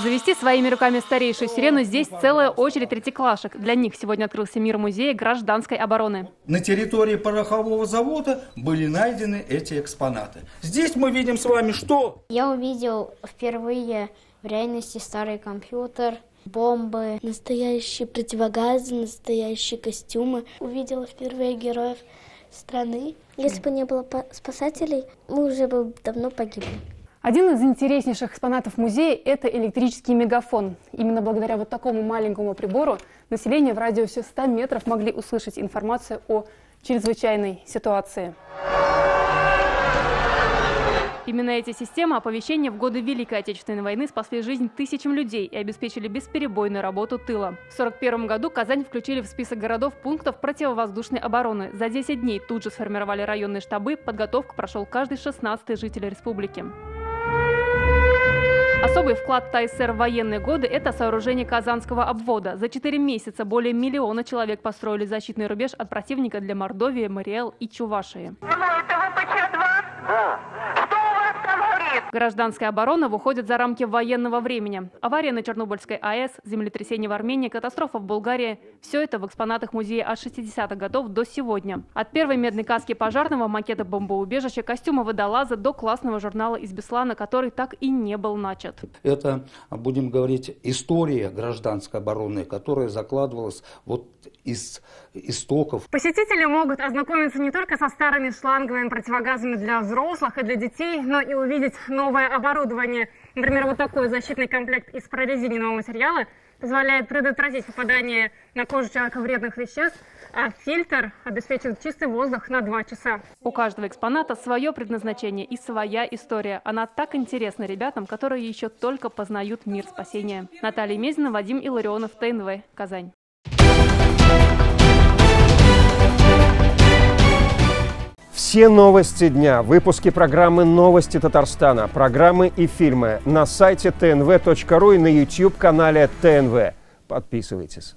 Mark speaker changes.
Speaker 1: Завести своими руками старейшую сирену здесь целая очередь третьеклашек. Для них сегодня открылся мир музея гражданской обороны.
Speaker 2: На территории порохового завода были найдены эти экспонаты. Здесь мы видим с вами что?
Speaker 3: Я увидел впервые в реальности старый компьютер, бомбы, настоящие противогазы, настоящие костюмы. Увидела впервые героев страны. Если бы не было спасателей, мы уже бы давно погибли.
Speaker 1: Один из интереснейших экспонатов музея – это электрический мегафон. Именно благодаря вот такому маленькому прибору население в радиусе 100 метров могли услышать информацию о чрезвычайной ситуации. Именно эти системы оповещения в годы Великой Отечественной войны спасли жизнь тысячам людей и обеспечили бесперебойную работу тыла. В 1941 году Казань включили в список городов-пунктов противовоздушной обороны. За 10 дней тут же сформировали районные штабы, подготовку прошел каждый 16-й житель республики. Особый вклад ТАССР в военные годы – это сооружение Казанского обвода. За 4 месяца более 1 миллиона человек построили защитный рубеж от противника для Мордовии, Мариэл и Чувашии. Гражданская оборона выходит за рамки военного времени. Авария на Чернобыльской АЭС, землетрясение в Армении, катастрофа в Болгарии – все это в экспонатах музея от 60-х годов до сегодня. От первой медной каски пожарного, макета бомбоубежища, костюма водолаза до классного журнала из Беслана, который так и не был начат.
Speaker 2: Это, будем говорить, история гражданской обороны, которая закладывалась вот из истоков.
Speaker 1: Посетители могут ознакомиться не только со старыми шланговыми противогазами для взрослых и для детей, но и увидеть новое оборудование. Например, вот такой защитный комплект из прорезиненного материала позволяет предотвратить попадание на кожу человека вредных веществ, а фильтр обеспечивает чистый воздух на 2 часа. У каждого экспоната свое предназначение и своя история. Она так интересна ребятам, которые еще только познают мир спасения. Наталья Мезина, Вадим Илларионов, ТНВ, Казань.
Speaker 4: Все новости дня, выпуски программы «Новости Татарстана», программы и фильмы на сайте tnv.ru и на YouTube-канале ТНВ. Подписывайтесь.